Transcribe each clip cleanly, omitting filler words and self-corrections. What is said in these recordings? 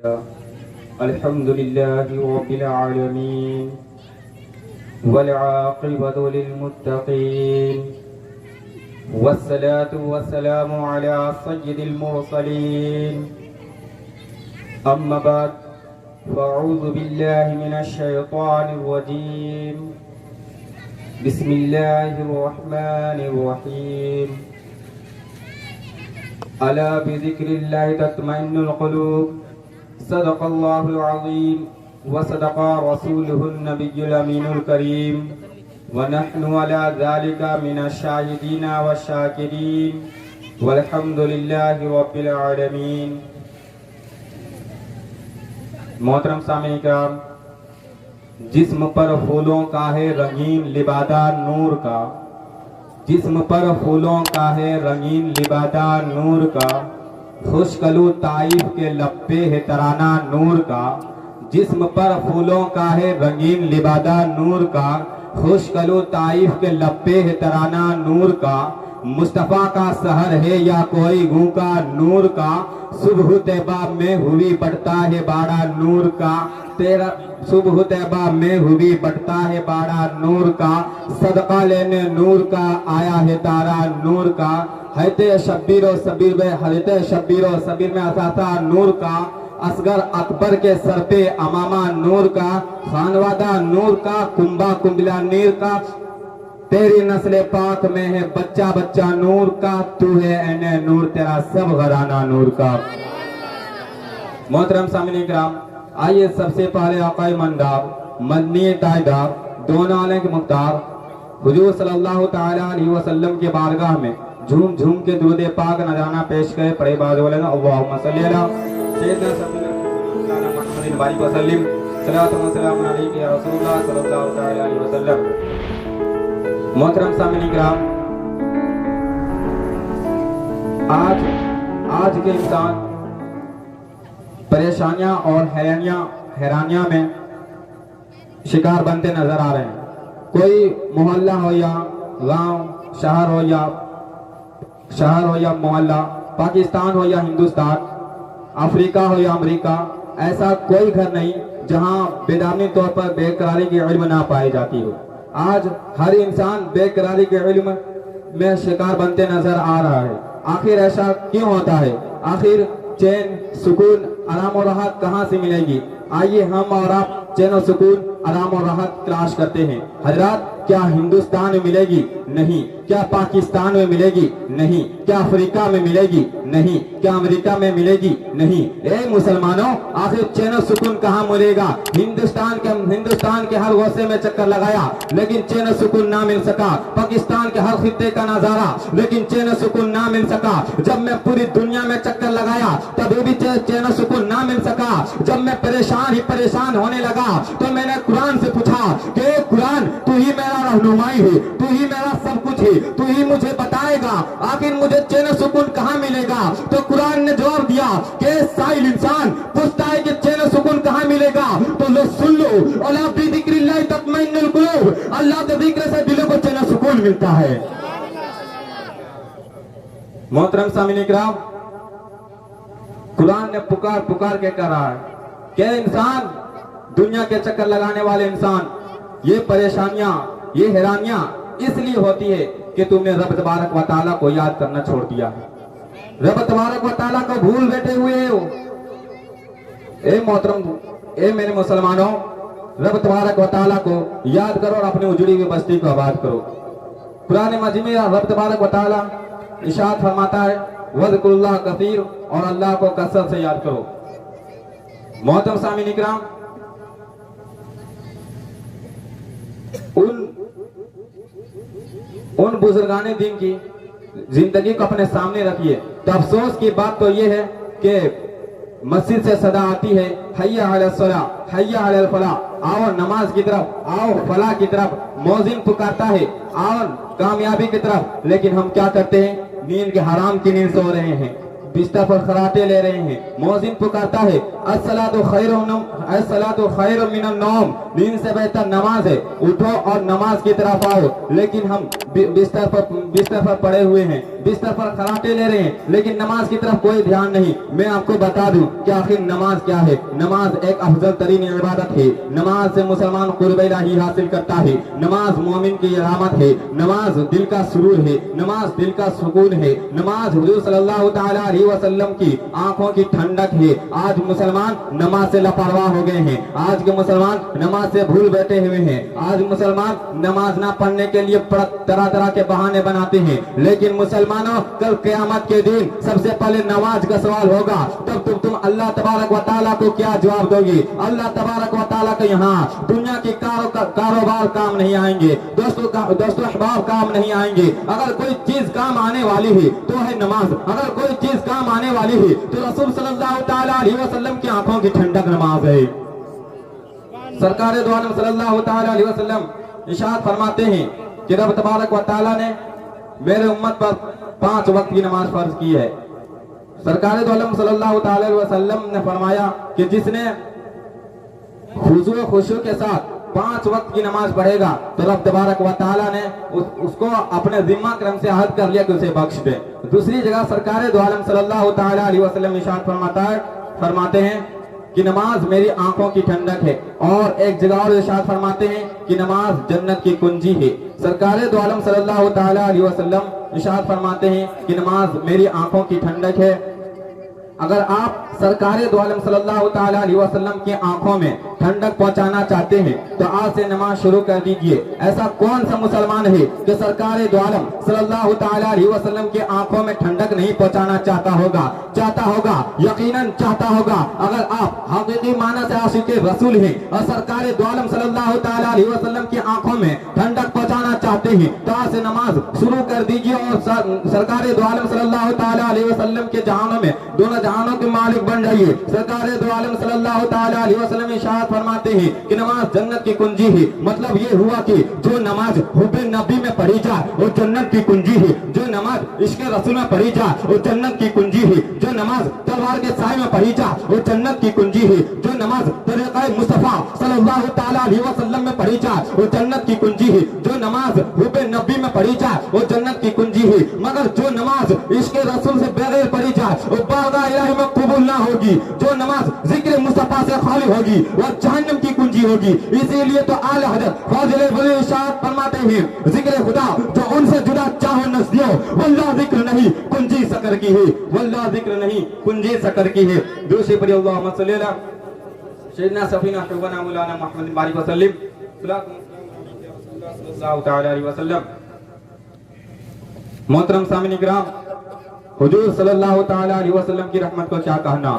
अल्हम्दुलिल्लाहि रब्बिल आलमीन वल आक़िबतु लिल मुत्तक़ीन वस्सलातु वस्सलामु अला सय्यिदिल मुरसलीन अम्मा बाद फ़अऊज़ु बिल्लाहि मिनश शैतानिर रजीम बिस्मिल्लाहिर रहमानिर रहीम अला बिज़िक्रिल्लाहि तत्मइन्नुल क़ुलूब सदक़ल्लाहुल अज़ीम व सदक़ा रसूलुहुन नबियुल अमीनुल करीम व नहनु अला ज़ालिका मिनश शाहिदीन व शाकिरीन वल्हम्दुलिल्लाहि रब्बिल आलमीन। मोहतरम सामीन किराम, जिस्म पर फूलों का है रंगीन लिबादा नूर का, जिस्म पर फूलों का है रंगीन लिबादा नूर का, खुशकलू ताइफ के लब पे है तराना नूर का। जिस्म पर फूलों का है रंगीन लिबादा नूर का, खुशकलू ताइफ के लब पे है तराना नूर का। मुस्तफ़ा का सहर है या कोई गूं का नूर का, सुबह तैबा में हुई बढ़ता है बाड़ा नूर का। तेरा सुबह तैबा में हुई बढ़ता है बाड़ा नूर का, सदका लेने नूर का आया है तारा नूर का। हैते शब्बीर और सबीर में हलते शब्बीर और सबीर में असासा नूर का, असगर अकबर के सर पे अमामा नूर का, खानवादा नूर का, कुंबा कुंबला नीर का। तेरी नस्ल पाक में है बच्चा बच्चा नूर का, तू है एने नूर तेरा सब घराना नूर का। मोहतरम सामीन किराम, आइए सबसे पहले आक़ाए मंदार मदनी ताइदार दोनों आलम के मुख्तार हुजूर सल्लल्लाहु ताला अलैहि वसल्लम के बारगाह में झूम झूम के दुरूद पाक नजराना पेश करे। पढ़े बाद वाले अल्लाहुम्मा सल्ली अला सय्यिदना मुहम्मदिन बारिक व सल्लिम सल्लल्लाहु अलैहि या रसूलुल्लाह सल्लल्लाहु ताला अलैहि वसल्लम। मोहतरम सामीन किराम, आज के इंसान परेशानियां और हैरानियां में शिकार बनते नजर आ रहे हैं। कोई मोहल्ला हो या गांव, शहर हो या मोहल्ला, पाकिस्तान हो या हिंदुस्तान, अफ्रीका हो या अमेरिका, ऐसा कोई घर नहीं जहां बेदामी तौर पर बेकरारी की इल्म ना पाई जाती हो। आज हर इंसान बेकरारी के इल्म में शिकार बनते नजर आ रहा है। आखिर ऐसा क्यों होता है? आखिर चैन, सुकून, आराम और राहत कहाँ से मिलेगी? आइए हम और आप चैन और सुकून, आराम और राहत तलाश करते हैं। हजरात, क्या हिंदुस्तान में मिलेगी? नहीं। क्या पाकिस्तान में मिलेगी? नहीं। क्या अफ्रीका में मिलेगी? नहीं। क्या अमेरिका में मिलेगी? नहीं। ए मुसलमानों, आखिर चैन और सुकून कहाँ मिलेगा? हिंदुस्तान के हर गौसे में चक्कर लगाया लेकिन चैन और सुकून ना मिल सका। पाकिस्तान के हर खित्ते का नजारा लेकिन चैन और सुकून ना मिल सका। जब मैं पूरी दुनिया में चक्कर लगाया तभी भी चैन और सुकून ना मिल सका। जब मैं परेशान होने लगा तो मैंने कुरान से पूछा कि कुरान, तू ही मेरा रहनुमाई है, तू ही मेरा सब कुछ है, तू ही मुझे बताएगा आखिर मुझे चैन और सुकून कहाँ मिलेगा। तो कुरान ने जवाब दिया कि साइल इंसान पूछता है कि चैन और सुकून कहाँ मिलेगा, तो लो सुन लो, अला बिज़िक्रिल्लाहि तत्मइन्नुल क़ुलूब, अल्लाह के जिक्र से दिलों को चैन और सुकून मिलता है। मोहतरम सामीन किराम, कुरान ने पुकार के कह रहा है कि इंसान, दुनिया के चक्कर लगाने वाले इंसान, ये परेशानियां, ये हैरानियां इसलिए होती है कि तुमने रब तबारक व तआला को याद करना छोड़ दिया। रब तबारक व तआला को भूल बैठे हुए हो। ए मोहतरम, ए मेरे मुसलमानों, रब तबारक व तआला को याद करो और अपनी उजड़ी हुई बस्ती को आबाद करो। कुरान मजीद में रब तबारक व तआला इरशाद फरमाता है, वज़कुरुल्लाह कसीर, और अल्लाह को कसरत से याद करो। मोहतरम सामीन इकराम, उन बुजुर्गाने दिन की जिंदगी को अपने सामने रखिए। तो अफसोस की बात तो यह है कि मस्जिद से सदा आती है, हय्या अलस सलाह, हय्या अलल फलाह, आओ नमाज की तरफ, आओ फलाह की तरफ। मौजिन पुकारता है, आओ कामयाबी की तरफ, लेकिन हम क्या करते हैं? नींद के हराम की नींद सो रहे हैं। बिस्तर पर खराटे ले रहे हैं। मौजिन पुकारता है अस्सलातु खैरुम मिनन नौम, नींद से बेहतर नमाज है, उठो और नमाज की तरफ आओ। लेकिन हम बिस्तर पर पड़े हुए हैं, बिस्तर पर खराटे ले रहे हैं, लेकिन नमाज की तरफ कोई ध्यान नहीं। मैं आपको बता दूं कि आखिर नमाज क्या है। नमाज एक अफजल तरीन इबादत है। नमाज से मुसलमान कुर्ब इलाही हासिल करता है। नमाज मोमिन की अलामत है। नमाज दिल का सुरूर है। नमाज दिल का सुकून है। नमाज हुजूर सल्लल्लाहु तआला अलैहि वसल्लम की आंखों की ठंडक है। आज मुसलमान नमाज से लापरवाह हो गए हैं। आज के मुसलमान नमाज से भूल बैठे हुए हैं। आज मुसलमान नमाज ना पढ़ने के लिए तरह तरह के बहाने बनाते हैं। लेकिन मुसलमानों, कल क़यामत के दिन सबसे पहले नमाज का सवाल होगा। तब तुम अल्लाह तबारक व तआला को क्या जवाब दोगे? अल्लाह तबारक व तआला के यहाँ दुनिया के कारोबार काम नहीं आएंगे, दोस्तों अहबाब काम नहीं आएंगे। अगर कोई चीज काम आने वाली है तो है नमाज। अगर कोई चीज काम आने वाली है तो रसूल सल्लल्लाहु तआला अलैहि वसल्लम की आंखों की ठंडक नमाज है। सरकार दो आलम सल्लल्लाहु तआला अलैहि वसल्लम इरशाद फरमाते हैं कि रब तबारक व तआला ने मेरे उम्मत पर 5 वक्त की नमाज फर्ज की है। सरकार दो आलम सल्लल्लाहु तआला अलैहि वसल्लम ने फरमाया कि जिसने खुशू के साथ 5 वक्त की नमाज पढ़ेगा तो रब तबारक व तआला ने उसको अपने जिम्मा क्रम से अहद कर लिया कि उसे बख्श दे। दूसरी जगह सरकार दो आलम सल्लल्लाहु तआला अलैहि वसल्लम इरशाद फरमाते हैं कि नमाज मेरी आंखों की ठंडक है। और एक जगह और इरशाद फरमाते हैं कि नमाज जन्नत की कुंजी है। सरकार दो आलम सल्लल्लाहु तआला अलैहि वसल्लम इरशाद फरमाते हैं कि नमाज मेरी आंखों की ठंडक है। अगर आप सरकार दो आलम सल्लल्लाहु तआला अलैहि वसल्लम की आंखों में ठंडक पहुंचाना चाहते हैं तो आज से नमाज शुरू कर दीजिए। ऐसा कौन सा मुसलमान है कि सरकार दो आलम सल्लल्लाहु तआला अलैहि वसल्लम की आंखों में ठंडक नहीं पहुंचाना चाहता होगा, यकीनन चाहता होगा। अगर आप हकीकी माना से आशिक रसूल हैं और सरकार दो आलम सल्लल्लाहु तआला अलैहि वसल्लम की आंखों में ठंडक पहुंचाना चाहते हैं तो आज से नमाज शुरू कर दीजिए और सरकार दो आलम सल्लल्लाहु तआला अलैहि वसल्लम के जहानों में दोनों जहानों के मालिक बन जाइए। सरकार दो आलम सल्लल्लाहु तआला अलैहि वसल्लम इरशाद फरमाते हैं कि नमाज जन्नत की कुंजी है। मतलब ये हुआ कि जो नमाज हुब्बे नबी में पढ़ी जाए वो जन्नत की कुंजी है। जो नमाज इश्क़े रसूल में पढ़ी जाए वो जन्नत की कुंजी है। जो नमाज तलवार के साए में पढ़ी जाए वो जन्नत की कुंजी है। जो नमाज तरीक़े मुस्तफ़ा सल्लल्लाहु तआला अलैहि वसल्लम में पढ़ी जाए वो जन्नत की कुंजी है। जो नमाज हुब्बे नबी में पढ़ी जाए वो जन्नत की कुंजी है। मगर जो नमाज इश्क़े रसूल से बगैर पढ़ी जाए वो बारगाह इलाही में कबूल ना होगी। जो नमाज जिक्र मुस्तफा से खाली होगी वह जहन्नम की कुंजी होगी। इसीलिए तो आला हज़रत फाज़िल वली इरशाद फरमाते हैं जिक्र खुदा जो उनसे जुदा चाहो नस्दियो वल्लाह जिक्र नहीं कुंजी सकर की है, वल्लाह जिक्र नहीं कुंजी सकर की है। दूसरी पर अल्लाहुम्मा सल्ली अला सय्यिदना सफीना हुबना मौलाना मुहम्मद बारिक वसल्लम सल्लल्लाहु तआला अलैहि वसल्लम। मोहतरम सामिन इकराम, हुजूर सल्लल्लाहु तआला अलैहि वसल्लम की रहमत को क्या कहना।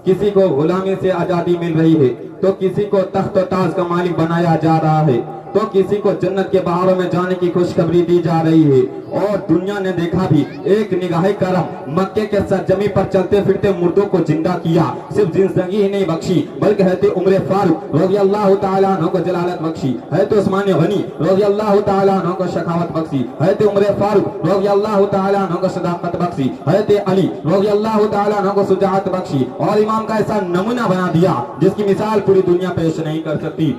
किसी को गुलामी से आजादी मिल रही है तो किसी को तख्त ताज का मालिक बनाया जा रहा है तो किसी को जन्नत के बहारों में जाने की खुशखबरी दी जा रही है। और दुनिया ने देखा भी एक निगाह करम मक्के के सरजमी पर चलते फिरते मुर्दों को जिंदा किया। सिर्फ जिंदगी ही नहीं बख्शी बल्कि है उम्र फारूक रज़ी अल्लाह तआला अन्हु को जलालत बख्शी, है तो उस्मान गनी रज़ी अल्लाह तआला अन्हु को शखावत बख्शी, है तो उम्र फारूक रज़ी अल्लाह तआला अन्हु को सदाकत बख्शी, है तो अली रज़ी अल्लाह तआला अन्हु को शुजाअत बख्शी। और इमाम का ऐसा नमूना बना दिया जिसकी मिसाल पूरी दुनिया पेश नहीं कर सकती।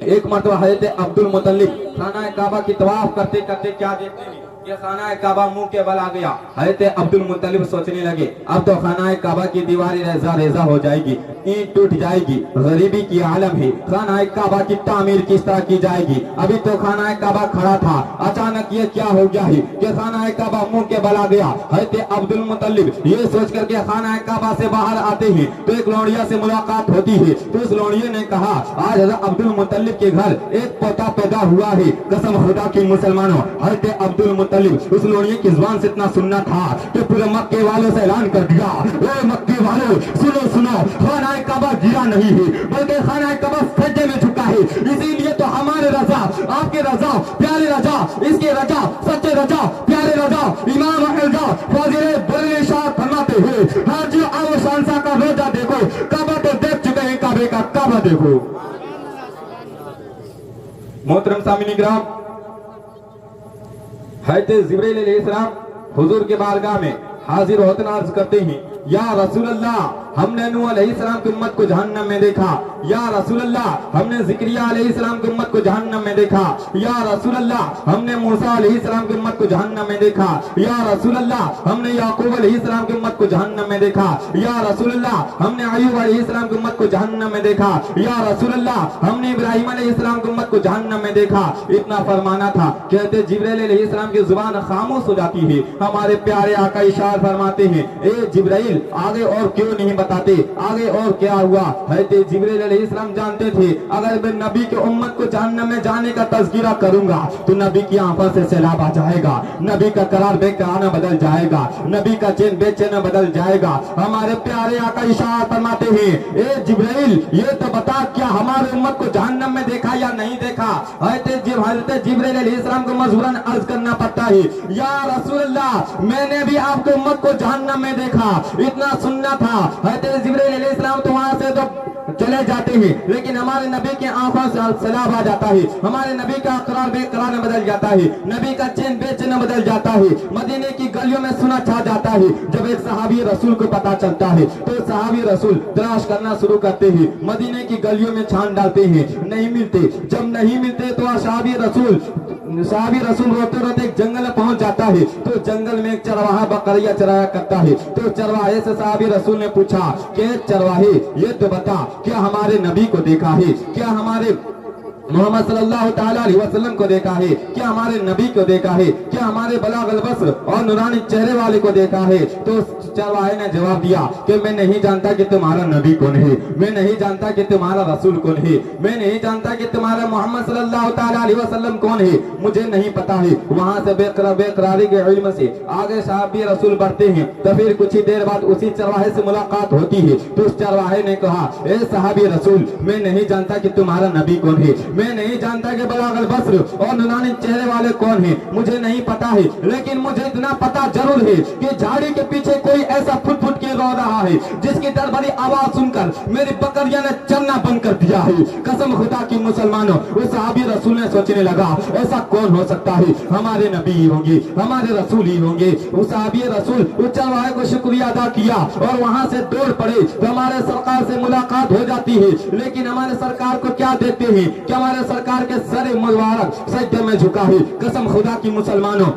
एक मरतबा हज़रत अब्दुल मुत्तलिब खाना काबा की तवाफ करते करते क्या देखते हैं कि खाना काबा मुंह के बल आ गया। हज़रत अब्दुल मुत्तलिब सोचने लगे अब तो खाना काबा की दीवारें रेजा रेजा हो जाएगी, ईंट टूट जाएगी, गरीबी की आलम है, खाना काबा की तामीर किस तरह की जाएगी। अभी तो खाना काबा खड़ा था, अचानक ये क्या हो गया है कि खाना काबा मुंह के बल आ गया। हज़रत अब्दुल मुत्तलिब ये सोच करके खाना काबा से बाहर आते हैं तो एक लौंडिया से मुलाकात होती है। तो उस लौंडिया ने कहा आज हज़रत अब्दुल मुत्तलिब के घर एक पोता पैदा हुआ है, कसम खुदा की मुसलमानों। हज़रत अब्दुल उस लोनिये की जुबान से इतना सुनना था कि पूरे मक्के वालों से ऐलान कर दिया, ओए मक्के वालों सुनो सुनो, खाना काबा गिरा नहीं है बल्कि खाना काबा सज्जे में झुका है। इसीलिए तो हमारे रजा, आपके रजा, प्यारे रजा, इसके रजा, सच्चे रजा, प्यारे रजा इमाम अहमद फाज़िल बड़ी इरशाद फरमाते हैं हाजी आओ शानसा का रोजा देखो, काबा तो देख चुके हैं, काबे का काबा देखो। मोहतरम सामिन इकराम, हज़रत जिब्रील अलैहिस्सलाम हुजूर के बारगाह में हाजिर होते अर्ज करते हैं, या रसूल अल्लाह, हमने नूह अलैहिस्सलाम की उम्मत को जहन्नम में देखा। या रसूल अल्लाह, हमने ज़िक्रिया अलैहिस्सलाम की उम्मत को जहन्नम में देखा। या रसूल अल्लाह, हमने मूसा अलैहिस्सलाम की उम्मत को जहन्नम में देखा। या रसूल अल्लाह, हमने याकूब अलैहिस्सलाम की उम्मत को जहन्नम में देखा। या रसूल अल्लाह, हमने अय्यूब अलैहिस्सलाम की उम्मत को जहन्नम में देखा। या रसूल अल्लाह, हमने इब्राहिम अलैहिस्सलाम की उम्मत को जहन्नम में देखा। इतना फरमाना था, कहते जिब्राइल अलैहिस्सलाम की जुबान खामोश हो जाती है। हमारे प्यारे आका इशार फरमाते हैं, ए जिब्राइल, आगे और क्यों नहीं बताते, आगे और क्या हुआ। हज़रत जिब्राइल अलैहिस्सलाम जानते थे, अगर मैं नबी के उम्मत को जहन्नम में जाने का तज़किरा करूंगा तो नबी की आंखों से सैलाब आ जाएगा, नबी का करार बेकरार बदल जाएगा, नबी का चैन बेचैन बदल जाएगा। हमारे प्यारे आका इशारा फरमाते हैं, ए जिब्राइल, ये तो बता, क्या हमारे उम्मत को जहन्नम में देखा या नहीं देखा। हज़रत जिब्राइल अलैहिस्सलाम को मजबूरन अर्ज करना पड़ता है, या रसूल अल्लाह, मैंने भी आपकी उम्मत को जहन्नम में देखा। इतना सुनना था। हज़रत जिब्राइल अलैहिस्सलाम तो वहां से तो चले जाते हैं, लेकिन हमारे नबी के आंखों से सैलाब आ जाता है, हमारे नबी का करार बेकरार में बदल जाता है, नबी का चैन बेचैन बदल जाता है, मदीने की गलियों में सुना छा जाता है। जब एक सहाबी रसूल को पता चलता है तो सहाबी रसूल तलाश करना शुरू करते हैं, मदीने की गलियों में छान डालते हैं, नहीं मिलते। जब नहीं मिलते तो सहाबी रसूल रोते रोते एक जंगल में पहुंच जाता है। तो जंगल में एक चरवाहा बकरियां चराया करता है। तो चरवाहे से सहाबी रसूल ने पूछा कि चरवाहे, ये तो बता, क्या हमारे नबी को देखा है, क्या हमारे मोहम्मद सल्लल्लाहु ताला अलैहि वसल्लम को देखा है, क्या हमारे नबी को देखा है, क्या हमारे बलागल बस्र और नूरानी चेहरे वाले को देखा है। तो चरवाहे ने जवाब दिया कि मैं नहीं जानता कि तुम्हारा नबी कौन है, मैं नहीं जानता कि तुम्हारा रसूल कौन है, मैं नहीं जानता कि तुम्हारा मोहम्मद सल्लल्लाहु ताला अलैहि वसल्लम कौन है, मुझे नहीं पता है। वहां से बेकरारी के इल्म से आगे सहाबी रसूल बढ़ते हैं। तो फिर कुछ ही देर बाद उसी चरवाहे से मुलाकात होती है। तो उस चरवाहे ने कहा, ए सहाबी रसूल, मैं नहीं जानता कि तुम्हारा नबी कौन है, मैं नहीं जानता कि बलागल बस्र और नूरानी चेहरे वाले कौन है, मुझे नहीं पता है, लेकिन मुझे इतना पता जरूर है कि झाड़ी के पीछे कोई ऐसा फुट फुट के रो रहा है जिसकी दरबारी आवाज सुनकर मेरी बकरियां ने चलना बंद कर दिया है। कसम खुदा की मुसलमानों, उस सहाबी रसूल ने सोचने लगा, ऐसा कौन हो सकता है, हमारे नबी ही होंगे, हमारे रसूल ही होंगे। उस सहाबी रसूल उस चरवाहे को शुक्रिया अदा किया और वहां से दौड़ पड़े। तो हमारे सरकार से मुलाकात हो जाती है, लेकिन हमारे सरकार को क्या देते हैं कि हमारे सरकार के सर मुबारक सजदे में झुका है। कसम खुदा की मुसलमानों,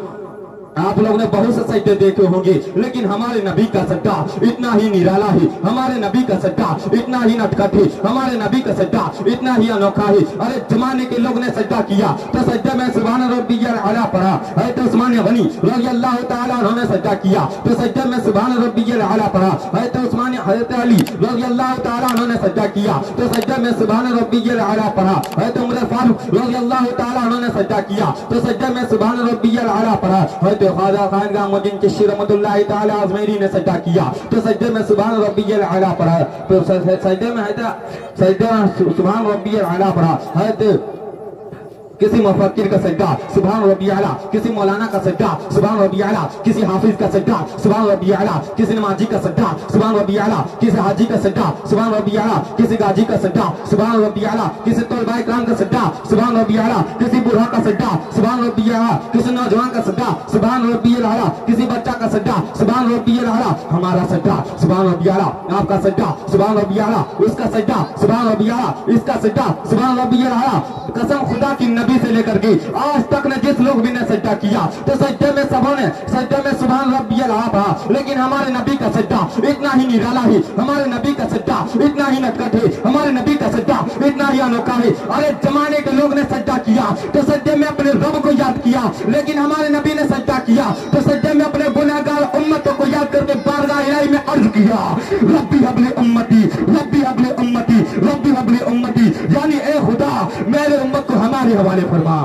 आप लोगों ने बहुत से सजदे देखे होंगे, लेकिन हमारे नबी का सज्जा इतना ही निराला है, हमारे नबी का सज्जा इतना ही नटखट है, हमारे नबी का सज्जा इतना ही अनोखा है। अरे जमाने के लोग ने सज्जा किया तो सज्दे में सुभान रब्बियल आला पढ़ा। हज़रत उस्मान गनी रज़ियल्लाहु ताला अन्हु ने सज्जा किया तो सज्दे में सुभान रब्बियल आला पढ़ा। हज़रत अली रज़ियल्लाहु ताला अन्हु ने सज्जा किया तो सज्दे में सुभान रब्बियल आला पढ़ा। हज़रत उमर फारूक रज़ियल्लाहु ताला अन्हु ने सज्जा किया तो सज्दे में सुभान रब्बियल आला पढ़ा। ख्वाजा खानगामुद्दीन चिश्ती रहमतुल्लाहि ताला अजमेरी ने सजदा किया तो सजदे में सुभान रब्बियल आला पढ़ा। तो सजदे में सुभान रब्बियल आला पढ़ा। किसी मुफक्किर का सजदा सुभान रब्बियल आला, किसी मौलाना का सजदा सुभान रब्बियल आला, किसी हाफिज का सजदा सुभान रब्बियल आला, किसी नमाजी का सजदा सुभान रब्बियल आला, किसी हाजी का सजदा सुभान रब्बियल आला, किसी गाजी का सजदा सुभान रब्बियल आला, किसी तलबा इकराम का सजदा सुभान रब्बियल आला, किसी बूढ़ा का सजदा सुभान रब्बियल आला, किसी नौजवान का सजदा सुभान रब्बियल आला, किसी बच्चा का सजदा सुभान रब्बियल आला। हमारा सजदा सुभान रब्बियल आला, आपका सजदा सुभान रब्बियल आला, उसका सजदा सुभान रब्बियल आला, इसका सजदा सुभान रब्बियल आला। कसम खुदा की नबी से लेकर के आज तक ने जिस लोग भी ने सजदा किया तो सजदे में सबों ने सजदे में सुभान रब्बियल आला पढ़ा, लेकिन हमारे नबी का सजदा इतना ही निराला है, हमारे नबी का सजदा इतना ही नटखट है, हमारे नबी का सजदा इतना ही अनोखा है। अरे जमाने के लोग ने सजदा किया तो सजदे में अपने रब को याद किया, लेकिन हमारे नबी ने सजदा किया तो सजदे में अपने गुनहगार उम्मतों को याद करके बारगाह इलाही में अर्ज किया, रब्बी हबली उम्मती, रब्बी हबली उम्मती, रब्बी हबली उम्मती, यानी ए खुदा मेरे उम्मत को हमारे हवाले फरमा।